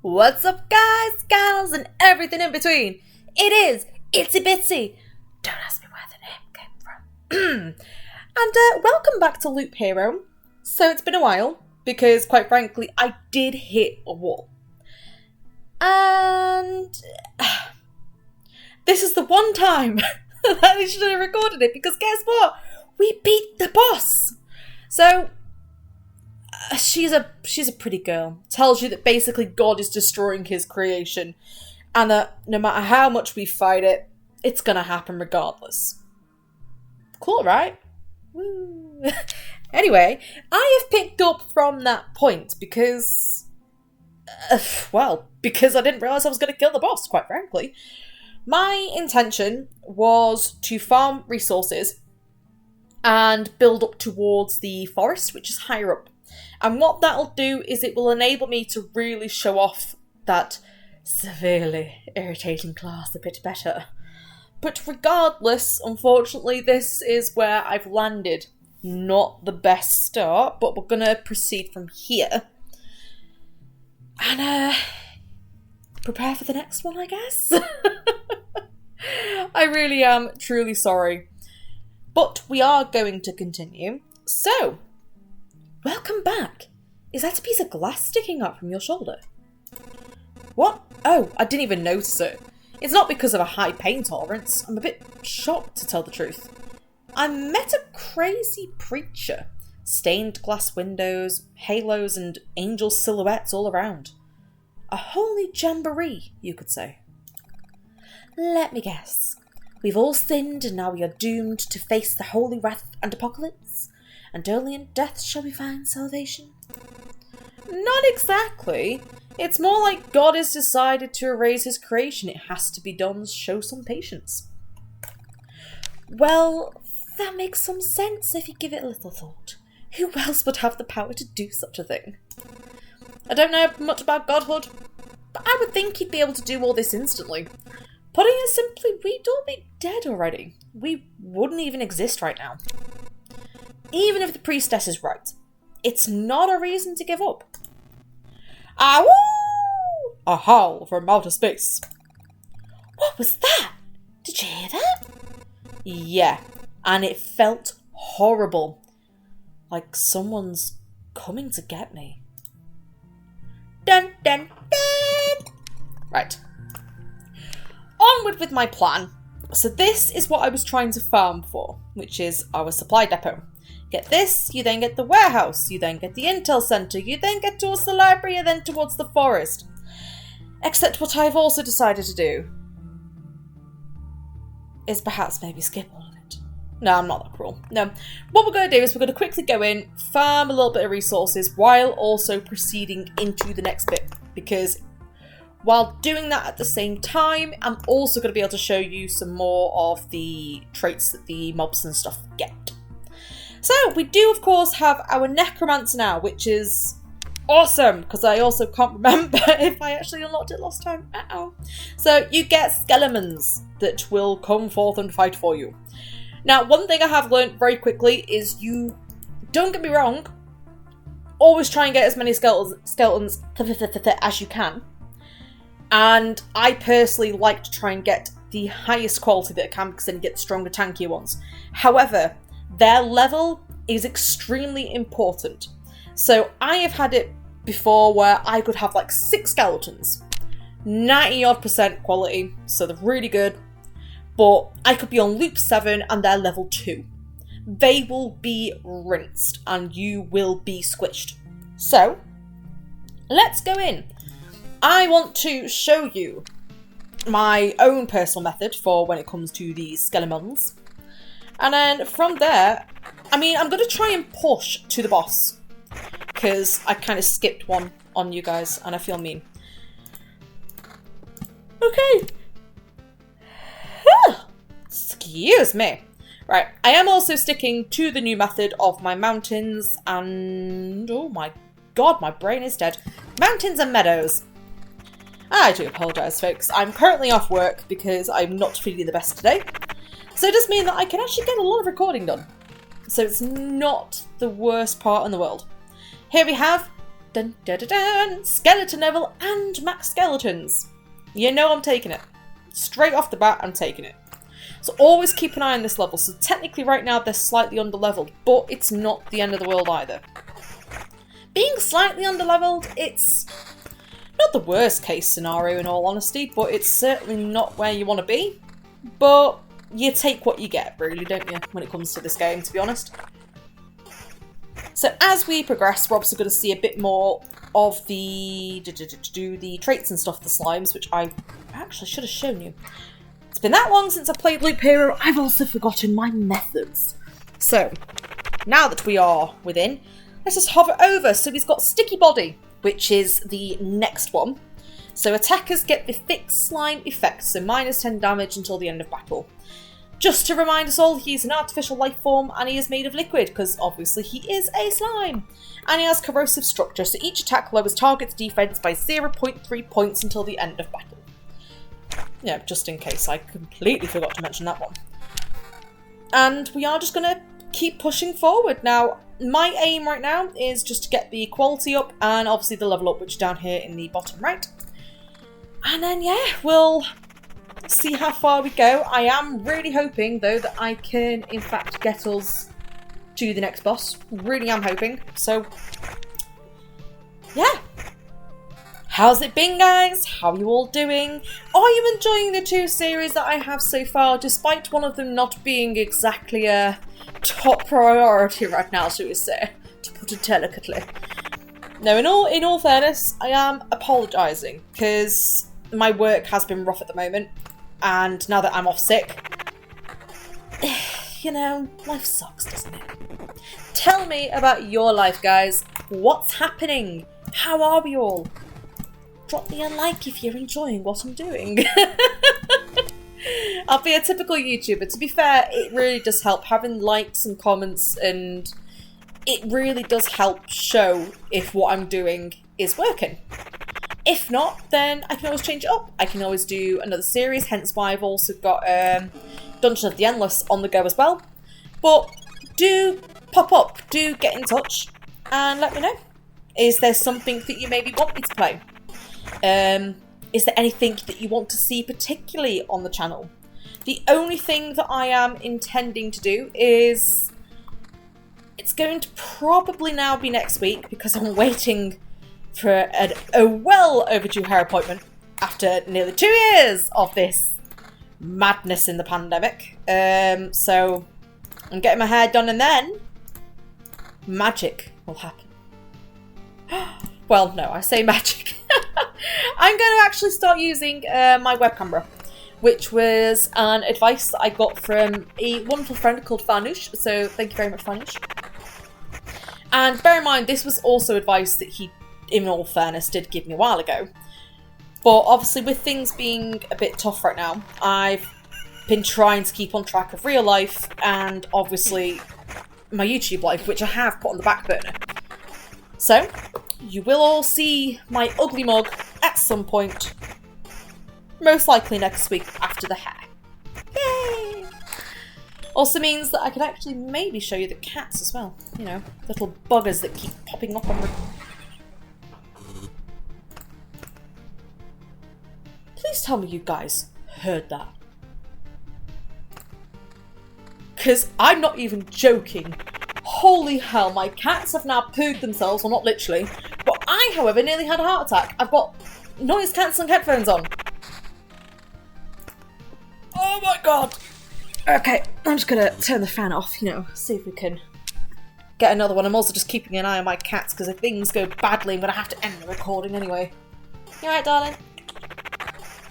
What's up, guys, gals, and everything in between? It is Itsy Bitsy. Don't ask me where the name came from. And welcome back to Loop Hero. So it's been a while, because quite frankly, I did hit a wall. And this is the one time that I should have recorded it, because guess what? We beat the boss! So she's a pretty girl. Tells you that basically God is destroying his creation, and that no matter how much we fight it, it's gonna happen regardless. Cool, right? Woo. Anyway, I have picked up from that point because because I didn't realise I was going to kill the boss, quite frankly. My intention was to farm resources and build up towards the forest, which is higher up. And what that'll do is it will enable me to really show off that severely irritating class a bit better. But regardless, unfortunately, this is where I've landed. Not the best start, but we're going to proceed from here. And prepare for the next one, I guess. I really am truly sorry. But we are going to continue. So, welcome back. Is that a piece of glass sticking up from your shoulder? What? Oh, I didn't even notice it. It's not because of a high pain tolerance. I'm a bit shocked, to tell the truth. I met a crazy preacher. Stained glass windows, halos, and angel silhouettes all around. A holy jamboree, you could say. Let me guess. We've all sinned, and now we are doomed to face the holy wrath and apocalypse, and only in death shall we find salvation. Not exactly. It's more like God has decided to erase his creation. It has to be done. Show some patience. Well, that makes some sense if you give it a little thought. Who else would have the power to do such a thing? I don't know much about godhood, but I would think he'd be able to do all this instantly. Putting it simply, we'd all be dead already. We wouldn't even exist right now. Even if the priestess is right, it's not a reason to give up. Ah, woo! A howl from outer space. What was that? Did you hear that? Yeah, and it felt horrible. Like someone's coming to get me. Dun dun dun! Right. Onward with my plan. So this is what I was trying to farm for, which is our supply depot. Get this, you then get the warehouse, you then get the intel centre, you then get towards the library, and then towards the forest. Except what I've also decided to do is perhaps maybe skip all of it. No, I'm not that cruel. No. What we're going to do is we're going to quickly go in, farm a little bit of resources, while also proceeding into the next bit. Because while doing that at the same time, I'm also going to be able to show you some more of the traits that the mobs and stuff get. So, we do, of course, have our Necromancer now, which is awesome, because I also can't remember if I actually unlocked it last time. Uh-oh. So, you get skeletons that will come forth and fight for you. Now, one thing I have learned very quickly is you, don't get me wrong, always try and get as many skeletons as you can. And I personally like to try and get the highest quality that I can, because then you get the stronger, tankier ones. However, their level is extremely important. So I have had it before where I could have like 6 skeletons. 90% quality, so they're really good. But I could be on loop 7 and they're level 2. They will be rinsed and you will be squished. So, let's go in. I want to show you my own personal method for when it comes to these skeletons. And then from there, I mean, I'm going to try and push to the boss. Because I kind of skipped one on you guys, and I feel mean. Okay. Excuse me. Right, I am also sticking to the new method of my mountains and... oh my god, my brain is dead. Mountains and meadows. I do apologise, folks. I'm currently off work because I'm not feeling the best today. So it does mean that I can actually get a lot of recording done. So it's not the worst part in the world. Here we have Dun, dun, dun, dun. Skeleton level and max skeletons. You know I'm taking it. Straight off the bat, I'm taking it. So always keep an eye on this level. So technically right now they're slightly under-leveled, but it's not the end of the world either. Being slightly under-leveled, it's not the worst case scenario in all honesty, but it's certainly not where you want to be. But you take what you get, really, don't you, when it comes to this game, to be honest. So as we progress, we're obviously going to see a bit more of the traits and stuff of the slimes, which I actually should have shown you. It's been that long since I played Loop Hero, I've also forgotten my methods. So, now that we are within, let's just hover over. So he's got Sticky Body, which is the next one. So attackers get the fixed slime effect, so minus 10 damage until the end of battle. Just to remind us all, he's an artificial life form and he is made of liquid, because obviously he is a slime. And he has corrosive structure, so each attack lowers target's defense by 0.3 points until the end of battle. Yeah, just in case I completely forgot to mention that one. And we are just going to keep pushing forward. Now, my aim right now is just to get the quality up and obviously the level up, which is down here in the bottom right. And then, yeah, we'll see how far we go. I am really hoping, though, that I can, in fact, get us to the next boss. Really am hoping. So, yeah. How's it been, guys? How are you all doing? Are you enjoying the two series that I have so far, despite one of them not being exactly a top priority right now, shall we say, to put it delicately? No, in all fairness, I am apologising, because my work has been rough at the moment, and now that I'm off sick, you know, life sucks, doesn't it? Tell me about your life, guys. What's happening? How are we all? Drop me a like if you're enjoying what I'm doing. I'll be a typical YouTuber. To be fair, it really does help having likes and comments, and it really does help show if what I'm doing is working. If not, then I can always change it up. I can always do another series, hence why I've also got Dungeon of the Endless on the go as well. But do pop up, do get in touch, and let me know. Is there something that you maybe want me to play? Is there anything that you want to see particularly on the channel? The only thing that I am intending to do is, it's going to probably now be next week, because I'm waiting for a well overdue hair appointment after nearly 2 years of this madness in the pandemic. So I'm getting my hair done, and then magic will happen. Well, no, I say magic. I'm going to actually start using my web camera, which was an advice that I got from a wonderful friend called Farnoosh, so thank you very much, Farnoosh. And bear in mind, this was also advice that he, in all fairness, did give me a while ago. But obviously with things being a bit tough right now, I've been trying to keep on track of real life and obviously my YouTube life, which I have put on the back burner. So, you will all see my ugly mug at some point. Most likely next week after the hair. Yay! Also means that I can actually maybe show you the cats as well. You know, little buggers that keep popping up on the... Please tell me you guys heard that. Because I'm not even joking. Holy hell, my cats have now pooed themselves, well not literally, but I, however, nearly had a heart attack. I've got noise cancelling headphones on. Oh my god. Okay, I'm just gonna turn the fan off, you know, see if we can get another one. I'm also just keeping an eye on my cats, because if things go badly, I'm gonna have to end the recording anyway. You alright, darling?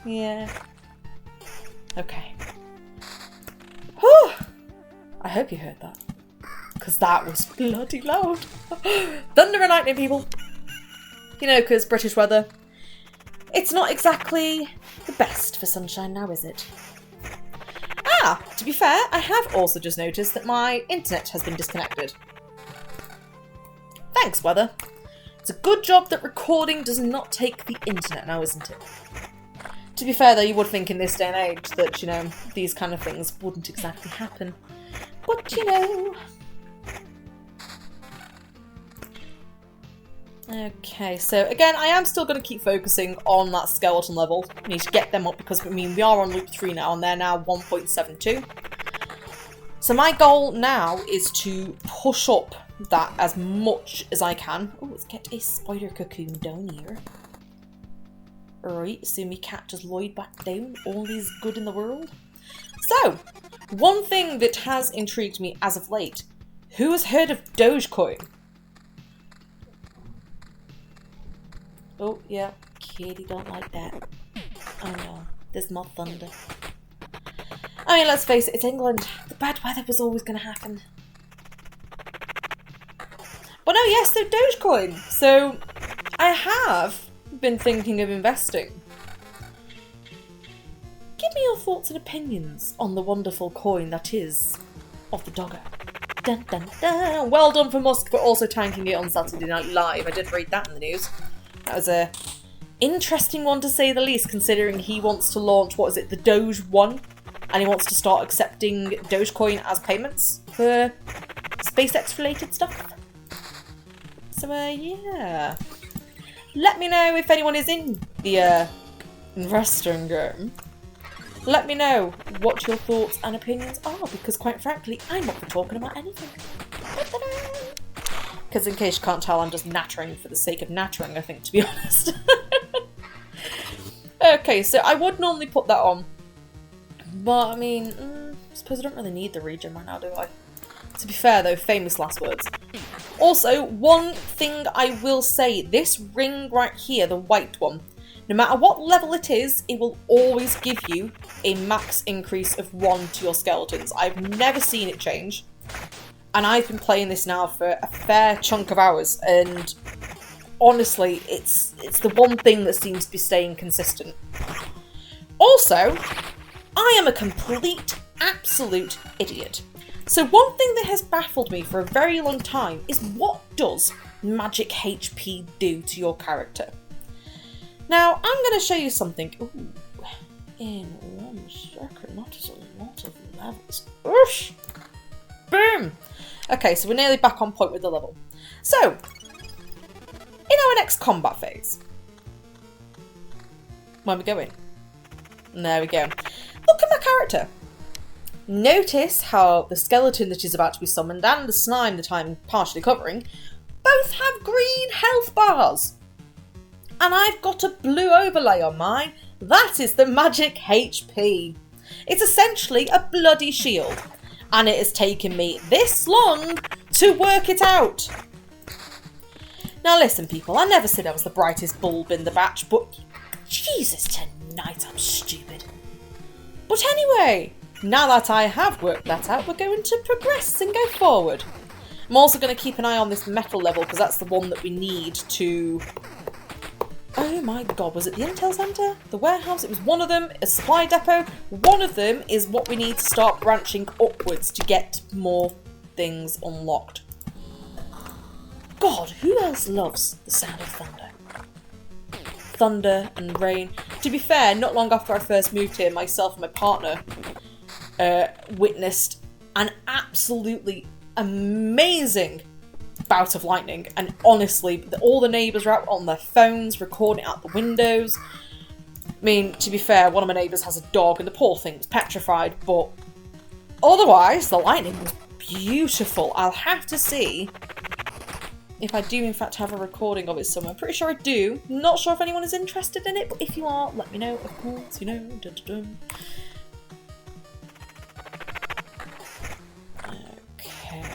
Yeah. Okay. Whew. I hope you heard that. Because that was bloody loud. Thunder and lightning, people. You know, because British weather. It's not exactly the best for sunshine now, is it? Ah, to be fair, I have also just noticed that my internet has been disconnected. Thanks, weather. It's a good job that recording does not take the internet now, isn't it? To be fair, though, you would think in this day and age that, you know, these kind of things wouldn't exactly happen. But, you know... Okay, so again, I am still going to keep focusing on that skeleton level. I need to get them up because, I mean, we are on loop 3 now and they're now 1.72. So my goal now is to push up that as much as I can. Oh, let's get a spider cocoon down here. Right, so my cat just lied back down. All is good in the world. So, one thing that has intrigued me as of late. Who has heard of Dogecoin? Oh, yeah, Katie don't like that. Oh no, there's more thunder. I mean, let's face it, it's England. The bad weather was always going to happen. But no, yes, so Dogecoin. So, I have been thinking of investing. Give me your thoughts and opinions on the wonderful coin that is of the dogger. Dun, dun, dun. Well done for Musk for also tanking it on Saturday Night Live. I did read that in the news. That was a interesting one to say the least, considering he wants to launch, what is it, the Doge 1? And he wants to start accepting Dogecoin as payments for SpaceX related stuff. So, yeah. Let me know if anyone is in the investing game. Let me know what your thoughts and opinions are, because quite frankly, I'm up for talking about anything. Because in case you can't tell, I'm just nattering for the sake of nattering, I think, to be honest. Okay, so I would normally put that on. But, I mean, I suppose I don't really need the region right now, do I? To be fair, though, famous last words. Also, one thing I will say, this ring right here, the white one, no matter what level it is, it will always give you a max increase of 1 to your skeletons. I've never seen it change. And I've been playing this now for a fair chunk of hours, and honestly, it's the one thing that seems to be staying consistent. Also, I am a complete, absolute idiot. So one thing that has baffled me for a very long time is what does magic HP do to your character? Now, I'm going to show you something. Ooh, in 1 second, that is a lot of levels. Oosh! Boom! Okay, so we're nearly back on point with the level. So, in our next combat phase, where are we going? There we go. Look at my character. Notice how the skeleton that is about to be summoned and the slime that I'm partially covering both have green health bars. And I've got a blue overlay on mine. That is the magic HP. It's essentially a bloody shield. And it has taken me this long to work it out. Now listen, people, I never said I was the brightest bulb in the batch, but Jesus, tonight I'm stupid. But anyway, now that I have worked that out, we're going to progress and go forward. I'm also going to keep an eye on this metal level, because that's the one that we need to... Oh my god, was it the Intel Centre? The warehouse? It was one of them, a supply depot. One of them is what we need to start branching upwards to get more things unlocked. God, who else loves the sound of thunder? Thunder and rain. To be fair, not long after I first moved here, myself and my partner witnessed an absolutely amazing bout of lightning, and honestly, all the neighbours were out on their phones recording out the windows. I mean, to be fair, one of my neighbours has a dog and the poor thing was petrified, but otherwise the lightning was beautiful. I'll have to see if I do in fact have a recording of it somewhere. I'm pretty sure I do. Not sure if anyone is interested in it, but if you are, let me know, of course, you know. Dun, dun, dun. Okay.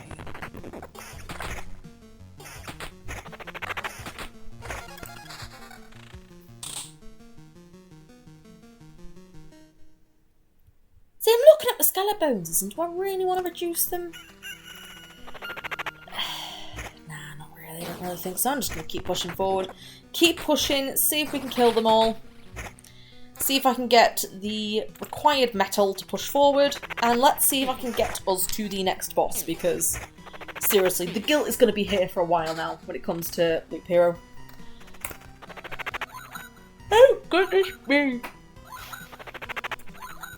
See, I'm looking at the skelebones, and do I really want to reduce them? Nah, not really. I don't really think so. I'm just going to keep pushing forward. Keep pushing, see if we can kill them all. See if I can get the required metal to push forward. And let's see if I can get us to the next boss, because seriously, the guilt is going to be here for a while now when it comes to Loop Hero. Oh, goodness me.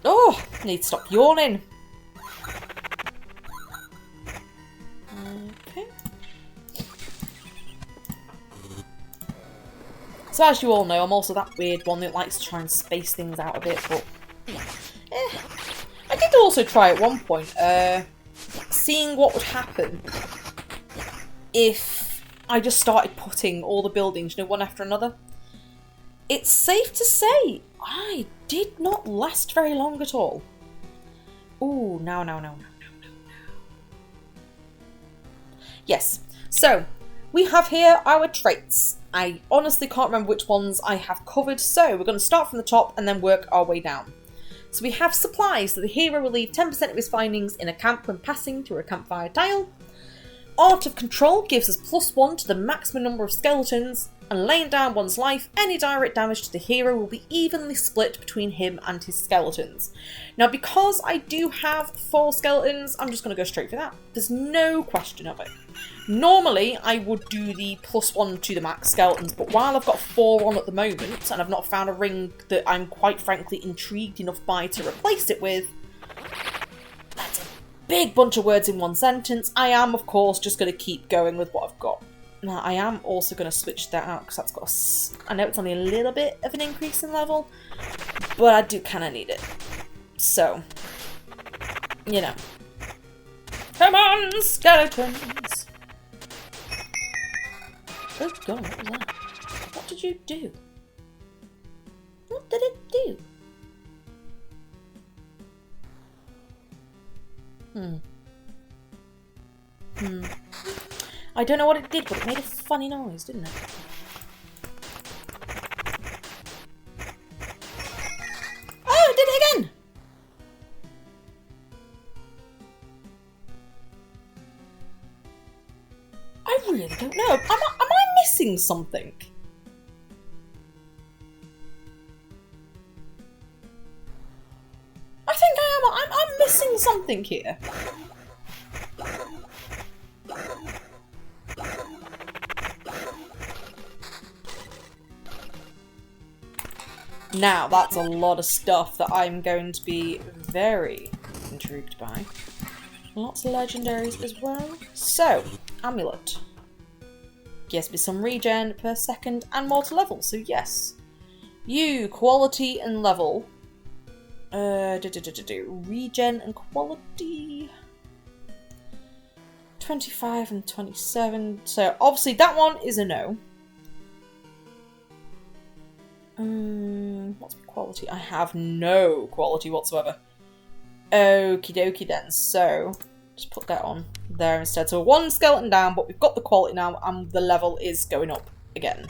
Oh, I need to stop yawning. Okay. So as you all know, I'm also that weird one that likes to try and space things out a bit, but I did also try at one point, seeing what would happen if I just started putting all the buildings, you know, one after another. It's safe to say I did not last very long at all. Ooh, no. Yes, so we have here our traits. I honestly can't remember which ones I have covered, so we're going to start from the top and then work our way down. So we have supplies, so the hero will leave 10% of his findings in a camp when passing through a campfire tile. Art of Control gives us +1 to the maximum number of skeletons, and laying down one's life, any direct damage to the hero will be evenly split between him and his skeletons. Now because I do have 4 skeletons, I'm just going to go straight for that. There's no question of it. Normally I would do the +1 to the max skeletons, but while I've got 4 on at the moment, and I've not found a ring that I'm quite frankly intrigued enough by to replace it with, that's a big bunch of words in one sentence. I am, of course, just going to keep going with what I've got. Now, I am also going to switch that out because that's got I know it's only a little bit of an increase in level, but I do kind of need it. So, you know. Come on, skeletons! Oh god, what was that? What did you do? What did it do? I don't know what it did, but it made a funny noise, didn't it? Oh, it did it again! I really don't know. Am I missing something? I think I am. I'm missing something here. Now, that's a lot of stuff that I'm going to be very intrigued by. Lots of legendaries as well. So, amulet. Gives me some regen per second and more to level, so yes. You, quality and level. Regen and quality. 25 and 27. So, obviously that one is a no. What's my quality? I have no quality whatsoever. Okie dokie then, so just put that on there instead. So 1 skeleton down, but we've got the quality now and the level is going up again.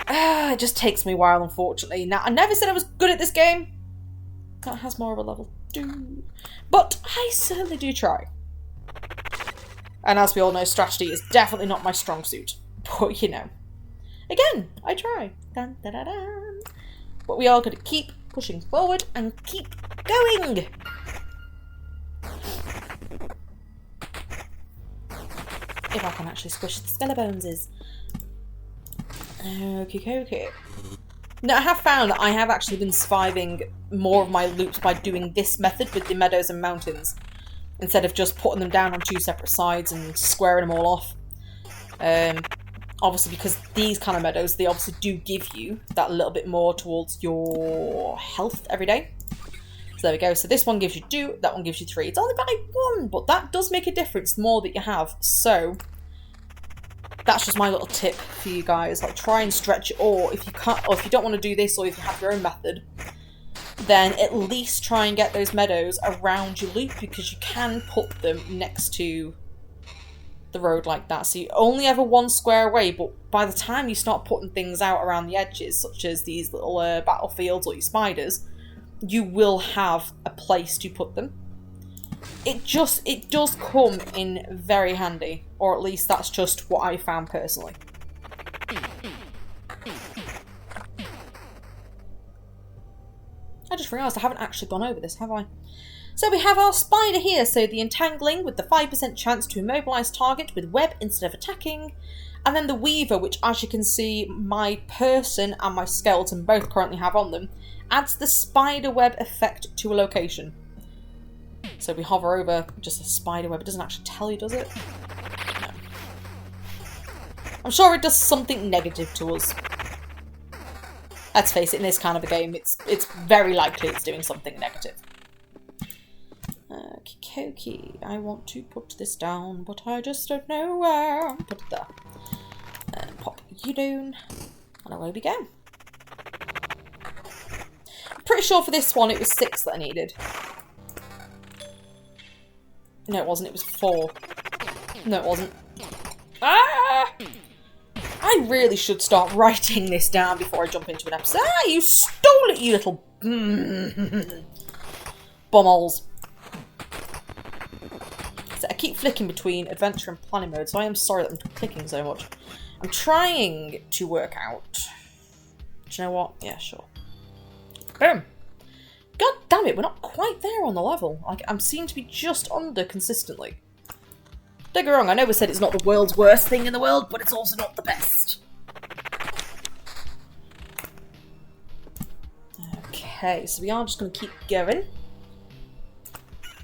It just takes me a while, unfortunately. Now, I never said I was good at this game. That has more of a level 2. But I certainly do try. And as we all know, strategy is definitely not my strong suit. But, you know. Again, I try. Dun, dun, dun, dun. But we are going to keep pushing forward and keep going. If I can actually squish the skelebones. Okay. Now, I have found that I have actually been surviving more of my loops by doing this method with the meadows and mountains, instead of just putting them down on 2 separate sides and squaring them all off. Obviously, because these kind of meadows, they obviously do give you that little bit more towards your health every day. So there we go. So this one gives you 2, that one gives you 3. It's only by 1, but that does make a difference the more that you have. So that's just my little tip for you guys. Like, try and stretch it, or if you can't, or if you don't want to do this, or if you have your own method, then at least try and get those meadows around your loop, because you can put them next to the road like that. So you only ever 1 square away, but by the time you start putting things out around the edges, such as these little battlefields or your spiders, you will have a place to put them. It does come in very handy, or at least that's just what I found personally. I just realised I haven't actually gone over this, have I? So we have our spider here, so the entangling with the 5% chance to immobilise target with web instead of attacking, and then the weaver, which as you can see my person and my skeleton both currently have on them, adds the spider web effect to a location. So we hover over just a spider web, it doesn't actually tell you, does it? No. I'm sure it does something negative to us. Let's face it, in this kind of a game, it's very likely it's doing something negative. Kikoki, I want to put this down, but I just don't know where. Put it there. And pop you down. And away we go. I'm pretty sure for this one it was 6 that I needed. No, it wasn't. It was 4. No, it wasn't. Ah! I really should start writing this down before I jump into an episode. Ah, you stole it, you little bumholes. So I keep flicking between adventure and planning mode, so I am sorry that I'm clicking so much. I'm trying to work out. Do you know what? Yeah, sure. Boom. God damn it, we're not quite there on the level. Like, I'm seem to be just under consistently. Don't get me wrong, I know we said it's not the world's worst thing in the world, but it's also not the best. Okay, so we are just going to keep going.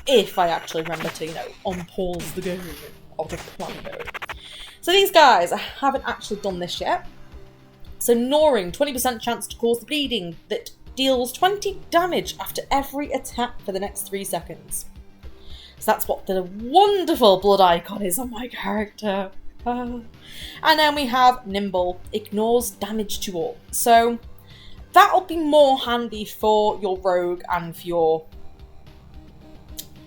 If I actually remember to, you know, unpause the game out of plan mode. So these guys, I haven't actually done this yet. So gnawing, 20% chance to cause the bleeding that deals 20 damage after every attack for the next 3 seconds. So that's what the wonderful blood icon is on my character. And then we have Nimble, ignores damage to all. So that'll be more handy for your rogue and for your...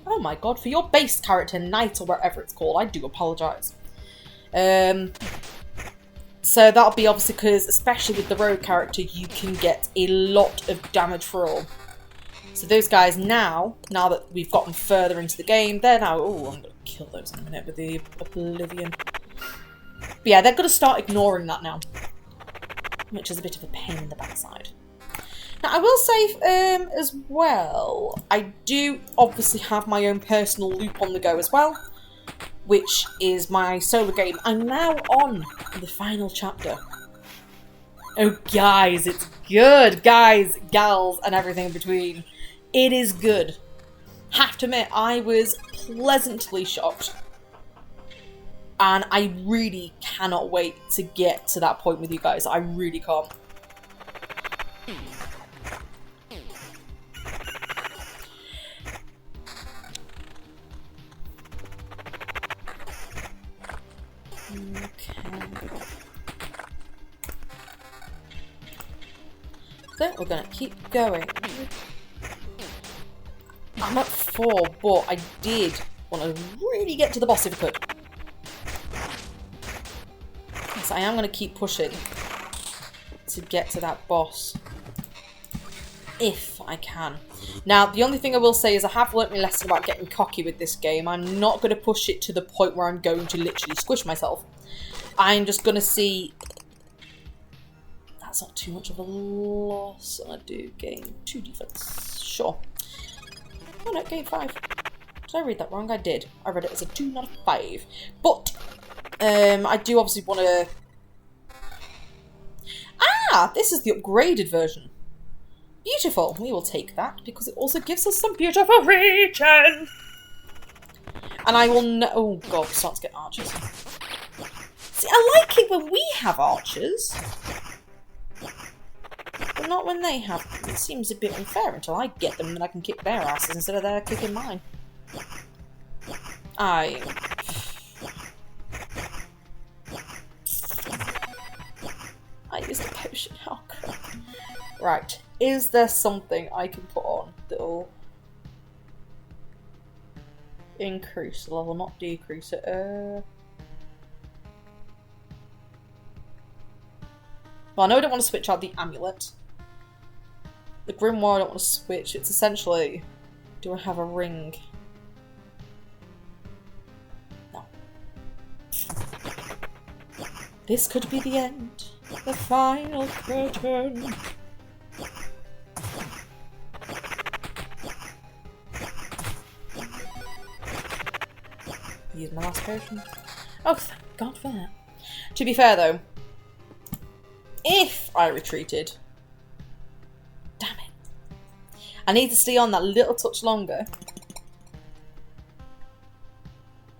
oh my god, for your base character, Knight, or whatever it's called. I do apologise. So that'll be obviously because, especially with the rogue character, you can get a lot of damage for all. So those guys now that we've gotten further into the game, they're now... oh, I'm going to kill those in a minute with the Oblivion. But yeah, they're going to start ignoring that now. Which is a bit of a pain in the backside. Now, I will say as well, I do obviously have my own personal loop on the go as well, which is my solo game. I'm now on the final chapter. Oh, guys, it's good. Guys, gals, and everything in between. It is good. Have to admit, I was pleasantly shocked. And I really cannot wait to get to that point with you guys. I really can't. So we're going to keep going. I'm at 4, but I did want to really get to the boss if I could. So I am going to keep pushing to get to that boss. If I can. Now, the only thing I will say is I have learnt my lesson about getting cocky with this game. I'm not going to push it to the point where I'm going to literally squish myself. I'm just going to see... that's not too much of a loss, and I do gain 2 defense. Sure. Oh no, gain 5. Did I read that wrong? I did. I read it as a 2, not a 5. But, I do obviously want to... ah! This is the upgraded version. Beautiful. We will take that, because it also gives us some beautiful regen! And I will know... oh god, we start to get archers. See, I like it when we have archers. But not when they have them. It seems a bit unfair until I get them and I can kick their asses instead of their kicking mine. I used the potion. Oh crap. Right. Is there something I can put on that'll increase the level, not decrease it? Well, I know I don't want to switch out the amulet. The grimoire I don't want to switch. It's essentially, do I have a ring? No. This could be the end. The final curtain. Use my last potion. Oh, thank God for that. To be fair though, if I retreated, damn it, I need to stay on that little touch longer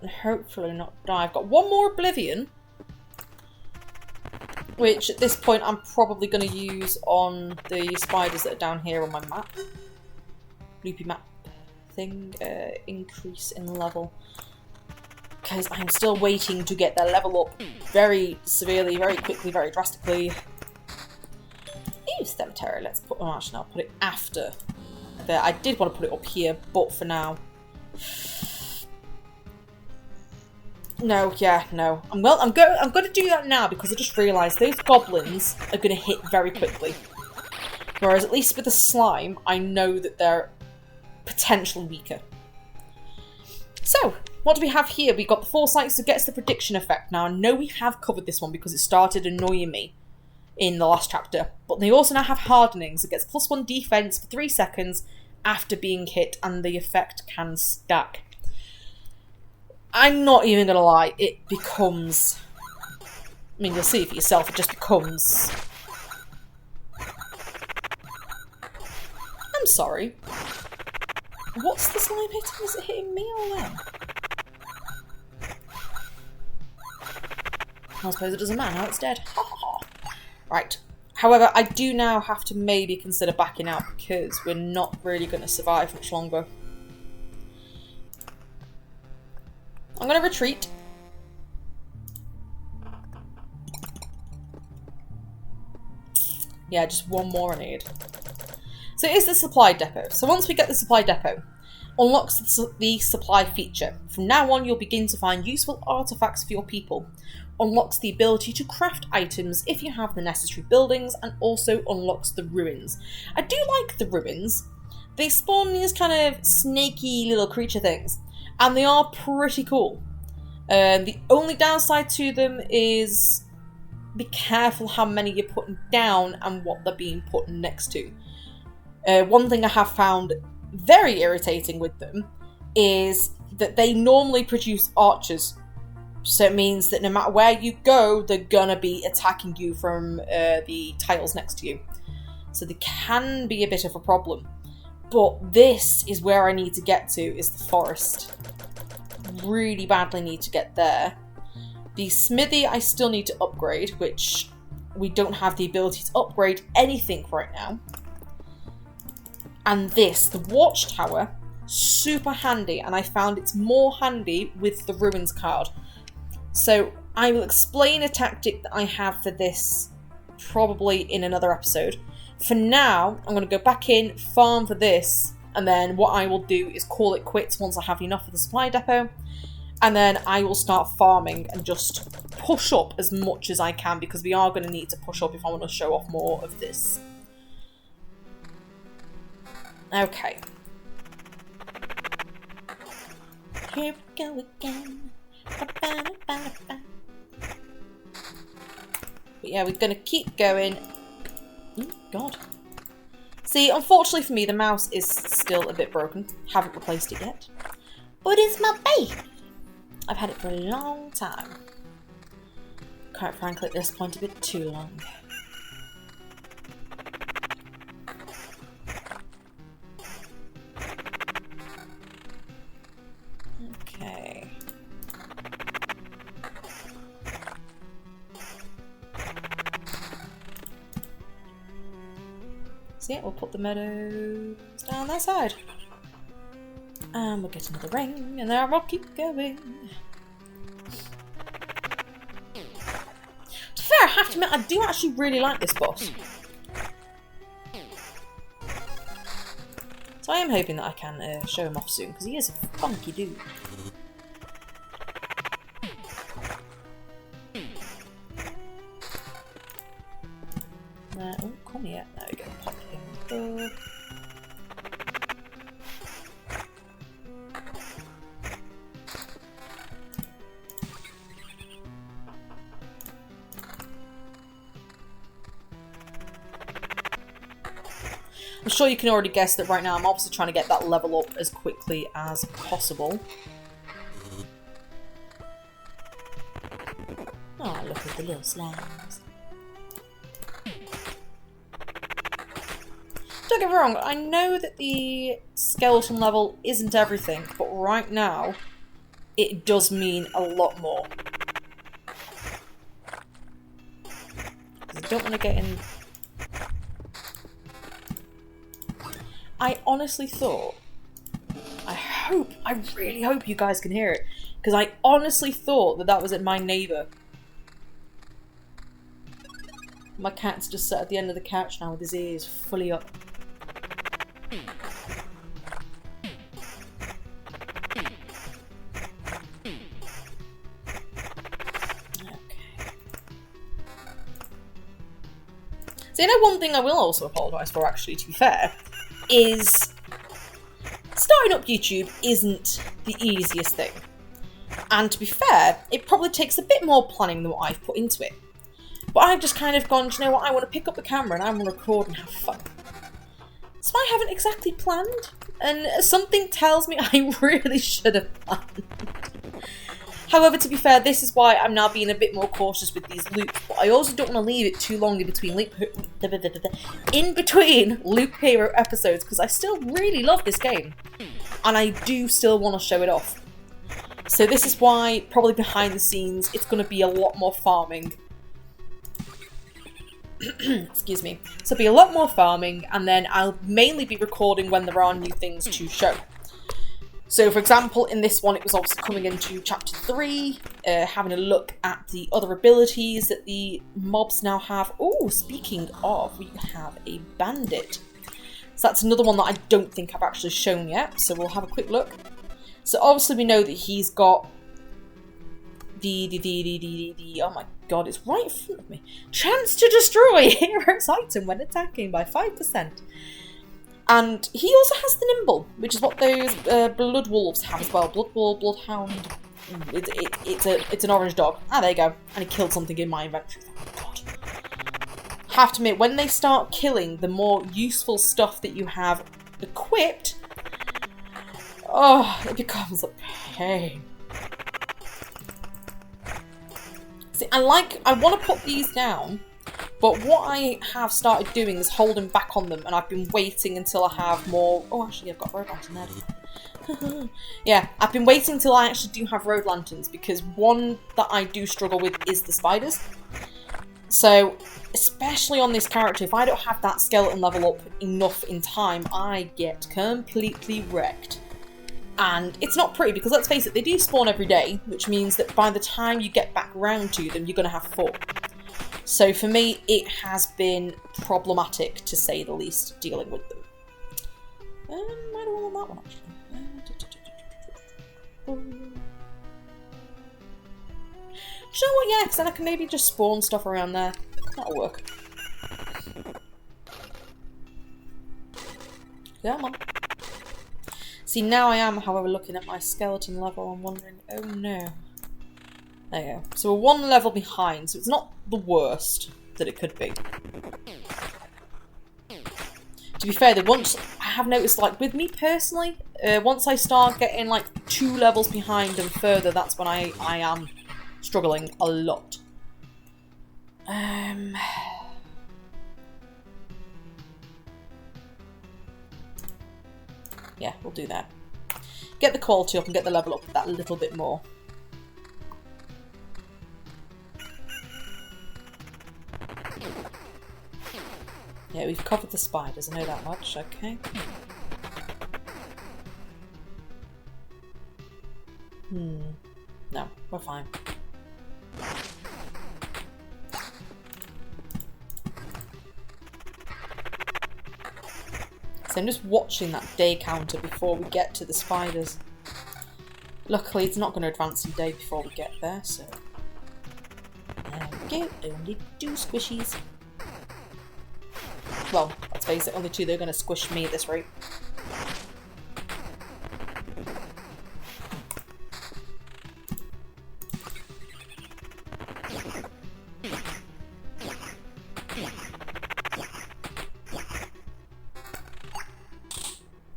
and hopefully not die. I've got one more Oblivion, which at this point I'm probably going to use on the spiders that are down here on my map. Loopy map thing, increase in level. Because I'm still waiting to get their level up very severely, very quickly, very drastically. Ew, cemetery. Let's put, oh, actually, no, I'll put it after there. I did want to put it up here, but for now. No, yeah, no. I'm going to do that now because I just realised those goblins are going to hit very quickly. Whereas at least with the slime, I know that they're potentially weaker. So, what do we have here? We got the foresight, so gets the prediction effect. Now, I know we have covered this one because it started annoying me in the last chapter. But they also now have hardening, so it gets +1 defense for 3 seconds after being hit, and the effect can stack. I'm not even going to lie, it becomes... I mean, you'll see for yourself, it just becomes... I'm sorry. What's the slime hitting? Is it hitting me or them? I suppose it doesn't matter, now it's dead. Right. However, I do now have to maybe consider backing out because we're not really going to survive much longer. I'm going to retreat. Yeah, just one more I need. So it is the supply depot. So once we get the supply depot, unlocks the supply feature. From now on, you'll begin to find useful artifacts for your people. Unlocks the ability to craft items if you have the necessary buildings, and also unlocks the ruins. I do like the ruins. They spawn these kind of snaky little creature things, and they are pretty cool. The only downside to them is be careful how many you're putting down and what they're being put next to. One thing I have found very irritating with them is that they normally produce archers. So it means that no matter where you go, they're gonna be attacking you from the tiles next to you. So they can be a bit of a problem. But this is where I need to get to, is the forest. Really badly need to get there. The smithy I still need to upgrade, which we don't have the ability to upgrade anything right now. And this, the watchtower, super handy, and I found it's more handy with the ruins card. So I will explain a tactic that I have for this probably in another episode. For now, I'm going to go back in, farm for this, and then what I will do is call it quits once I have enough of the supply depot. And then I will start farming and just push up as much as I can, because we are going to need to push up if I want to show off more of this. Okay. Here we go again. But yeah, we're going to keep going. Oh, God. See, unfortunately for me, the mouse is still a bit broken. Haven't replaced it yet. But it's my baby. I've had it for a long time. Quite frankly, at this point, a bit too long. Okay. So yeah, we'll put the meadows down that side. And we'll get another ring, and then I'll keep going. To be fair, I have to admit, I do actually really like this boss. So I am hoping that I can show him off soon, because he is a funky dude. Oh, come here. There we go. Pop him there. I'm sure you can already guess that right now I'm obviously trying to get that level up as quickly as possible. Oh, look at the little slimes. Don't get me wrong, I know that the skeleton level isn't everything, but right now it does mean a lot more. don't want to get in... I honestly thought... I really hope you guys can hear it. Because I honestly thought that that was my neighbour. My cat's just sat at the end of the couch now with his ears fully up. So, you know, one thing I will also apologise for, actually, to be fair, is starting up YouTube isn't the easiest thing. And to be fair, it probably takes a bit more planning than what I've put into it. But I've just kind of gone, do you know what, I want to pick up the camera and I want to record and have fun. So I haven't exactly planned, and something tells me I really should have planned. However, to be fair, this is why I'm now being a bit more cautious with these loops, but I also don't want to leave it too long in between Loop Hero episodes, because I still really love this game, and I do still want to show it off. So this is why, probably behind the scenes, it's going to be a lot more farming. Excuse me. So it'll be a lot more farming, and then I'll mainly be recording when there are new things to show. So, for example, in this one, it was obviously coming into Chapter 3, having a look at the other abilities that the mobs now have. Oh, speaking of, we have a bandit. So that's another one that I don't think I've actually shown yet, so we'll have a quick look. So obviously we know that he's got oh my god, it's right in front of me. Chance to destroy hero's item when attacking by 5%. And he also has the nimble, which is what those blood wolves have as well. Blood wolf, bloodhound. It's an orange dog. Ah, there you go. And he killed something in my inventory. Oh god. Have to admit, when they start killing the more useful stuff that you have equipped, oh, it becomes a pain. See, I want to put these down, but what I have started doing is holding back on them, and I've been waiting until I have more... Oh, actually, I've got road lanterns there. Yeah, I've been waiting until I actually do have road lanterns, because one that I do struggle with is the spiders. So, especially on this character, if I don't have that skeleton level up enough in time, I get completely wrecked. And it's not pretty, because let's face it, they do spawn every day, which means that by the time you get back round to them, you're going to have 4. So for me, it has been problematic, to say the least, dealing with them. I don't want that one, actually. Do you know what? Yeah, because then I can maybe just spawn stuff around there. That'll work. Come on. See, now I am, however, looking at my skeleton level and wondering, oh no. There you go. So we're 1 level behind, so it's not the worst that it could be. To be fair, I have noticed, like, with me personally, once I start getting, like, 2 levels behind and further, that's when I am struggling a lot. Yeah, we'll do that. Get the quality up and get the level up that little bit more. Yeah, we've covered the spiders, I know that much, okay. No, we're fine. So I'm just watching that day counter before we get to the spiders. Luckily, it's not going to advance in day before we get there, so... There we go, only 2 squishies. Well, let's face it, only 2, they're going to squish me at this rate.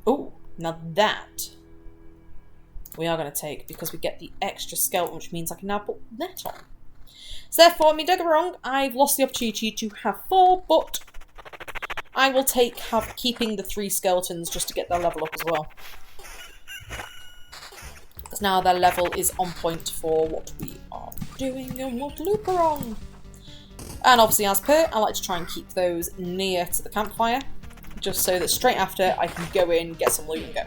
Oh, now that we are going to take, because we get the extra skeleton, which means I can now put net on. So therefore, I mean, don't get me wrong, I've lost the opportunity to have 4, but I will take keeping the 3 skeletons just to get their level up as well. Because now their level is on point for what we are doing and what loop we're on. And obviously, as per, I like to try and keep those near to the campfire, just so that straight after I can go in, get some loot and go.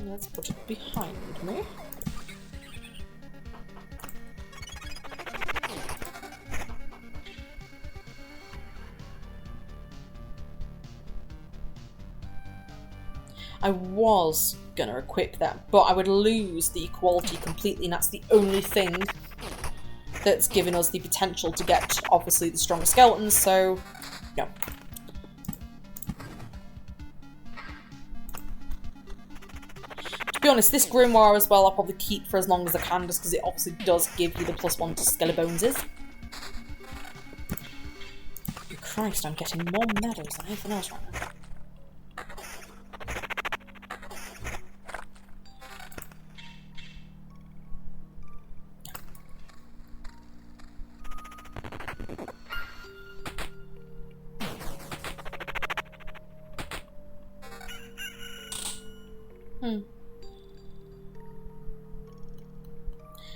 Let's put it behind me. I was going to equip that, but I would lose the equality completely, and that's the only thing that's given us the potential to get, obviously, the stronger skeletons, so, no. To be honest, this grimoire as well I'll probably keep for as long as I can, just because it obviously does give you the +1 to Skeleboneses. Christ, I'm getting more medals than anything else right now.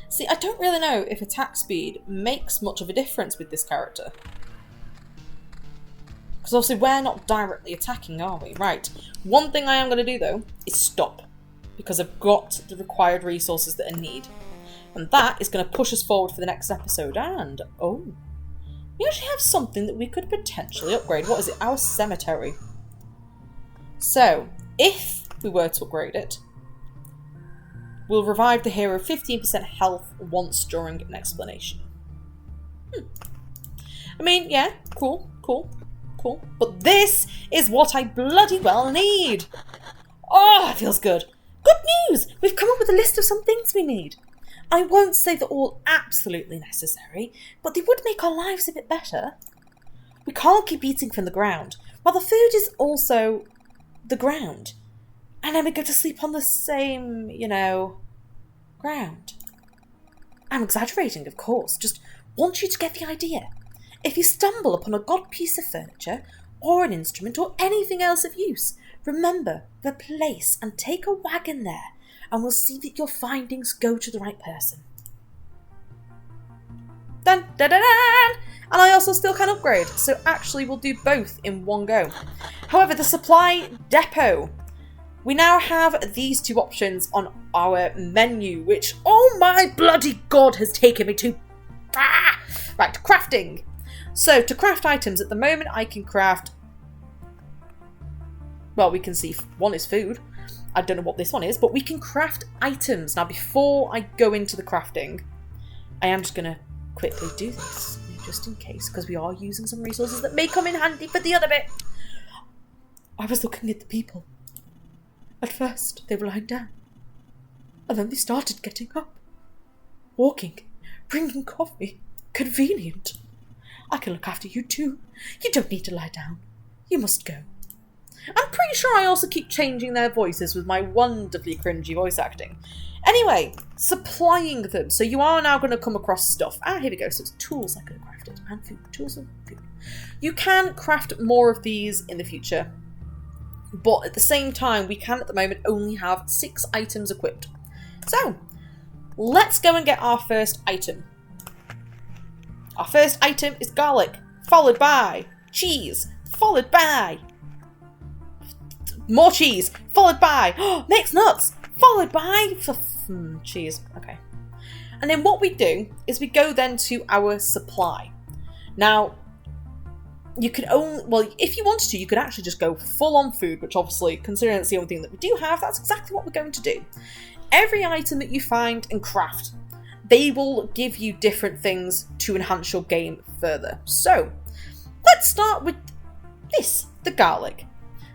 See, I don't really know if attack speed makes much of a difference with this character. Because obviously we're not directly attacking, are we? Right. One thing I am going to do, though, is stop. Because I've got the required resources that I need. And that is going to push us forward for the next episode. And, oh, we actually have something that we could potentially upgrade. What is it? Our cemetery. So, if we were to upgrade it, we'll revive the hero 15% health once during an explanation. I mean, yeah, cool. But this is what I bloody well need. Oh, it feels good. Good news! We've come up with a list of some things we need. I won't say they're all absolutely necessary, but they would make our lives a bit better. We can't keep eating from the ground, while the food is also the ground. And then we go to sleep on the same, ground. I'm exaggerating, of course, just want you to get the idea. If you stumble upon a god piece of furniture, or an instrument, or anything else of use, remember the place and take a wagon there, and we'll see that your findings go to the right person. Dun, dun, dun, dun. And I also still can upgrade, so actually we'll do both in one go. However, the supply depot. We now have these two options on our menu, which, oh my bloody god, has taken me to... Right, crafting. So, to craft items, at the moment I can craft... Well, we can see one is food. I don't know what this one is, but we can craft items. Now, before I go into the crafting, I am just going to quickly do this, just in case, because we are using some resources that may come in handy for the other bit. I was looking at the people. At first, they were lying down, and then they started getting up, walking, bringing coffee. Convenient. I can look after you too. You don't need to lie down. You must go. I'm pretty sure I also keep changing their voices with my wonderfully cringy voice acting. Anyway, supplying them. So you are now going to come across stuff. Here we go. So it's tools I could have crafted. And food. Tools and food. You can craft more of these in the future. But at the same time, we can at the moment only have 6 items equipped. So, let's go and get our first item. Our first item is garlic, followed by cheese, followed by more cheese, followed by mixed nuts, followed by cheese. Okay. And then what we do is we go then to our supply. Now, you can only, well, if you wanted to, you could actually just go full on food, which obviously, considering it's the only thing that we do have, that's exactly what we're going to do. Every item that you find and craft, they will give you different things to enhance your game further. So, let's start with this, the garlic.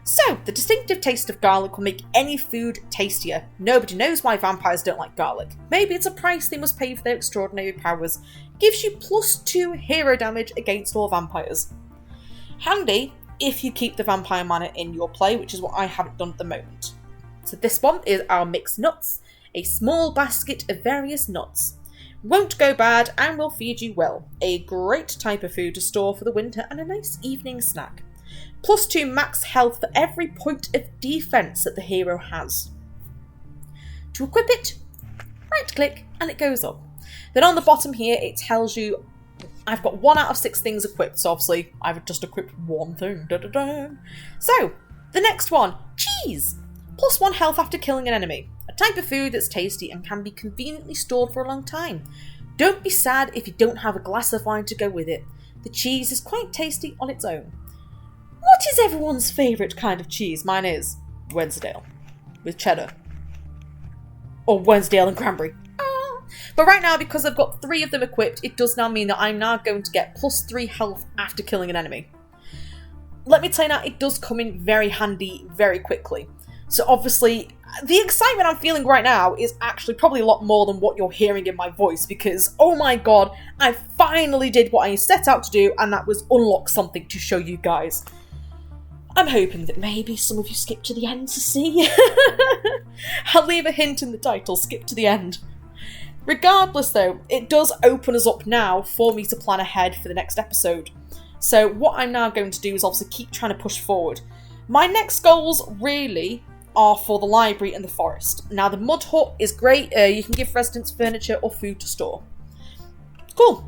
So, the distinctive taste of garlic will make any food tastier. Nobody knows why vampires don't like garlic. Maybe it's a price they must pay for their extraordinary powers. Gives you +2 hero damage against all vampires. Handy if you keep the vampire mana in your play, which is what I haven't done at the moment. So this one is our mixed nuts, a small basket of various nuts. Won't go bad and will feed you well. A great type of food to store for the winter and a nice evening snack. +2 max health for every point of defense that the hero has. To equip it, right click and it goes up. Then on the bottom here it tells you I've got 1 out of 6 things equipped, so obviously I've just equipped one thing. So, the next one, cheese! +1 health after killing an enemy. A type of food that's tasty and can be conveniently stored for a long time. Don't be sad if you don't have a glass of wine to go with it. The cheese is quite tasty on its own. What is everyone's favourite kind of cheese? Mine is Wensleydale with cheddar. Or Wensleydale and cranberry. But right now, because I've got 3 of them equipped, it does now mean that I'm now going to get +3 health after killing an enemy. Let me tell you now, it does come in very handy very quickly. So obviously, the excitement I'm feeling right now is actually probably a lot more than what you're hearing in my voice because, oh my god, I finally did what I set out to do, and that was unlock something to show you guys. I'm hoping that maybe some of you skip to the end to see. I'll leave a hint in the title, skip to the end. Regardless though, it does open us up now for me to plan ahead for the next episode. So what I'm now going to do is obviously keep trying to push forward. My next goals really are for the library and the forest. Now the mud hut is great, you can give residents furniture or food to store. Cool.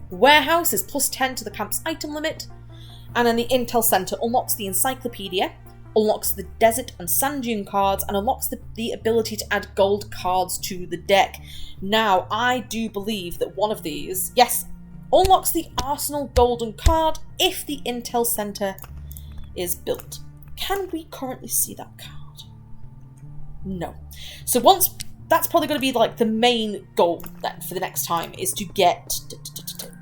Warehouse is +10 to the camp's item limit. And then the Intel Centre unlocks the encyclopedia, unlocks the desert and sand dune cards, and unlocks the ability to add gold cards to the deck. Now, I do believe that one of these, yes, unlocks the Arsenal golden card if the Intel Centre is built. Can we currently see that card? No. So that's probably going to be like the main goal then for the next time, is to get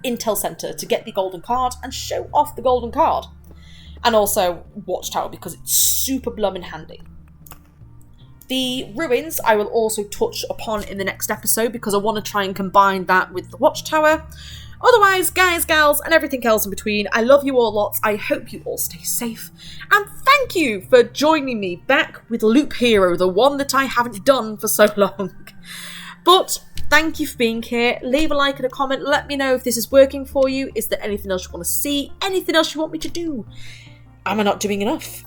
Intel Centre to get the golden card and show off the golden card. And also Watchtower because it's super bloomin' handy. The ruins I will also touch upon in the next episode because I want to try and combine that with the Watchtower. Otherwise, guys, gals, and everything else in between, I love you all lots. I hope you all stay safe. And thank you for joining me back with Loop Hero, the one that I haven't done for so long. But thank you for being here. Leave a like and a comment. Let me know if this is working for you. Is there anything else you want to see? Anything else you want me to do? Am I not doing enough?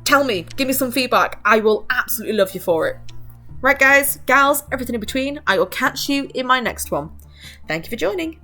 Tell me. Give me some feedback. I will absolutely love you for it. Right, guys, gals, everything in between. I will catch you in my next one. Thank you for joining.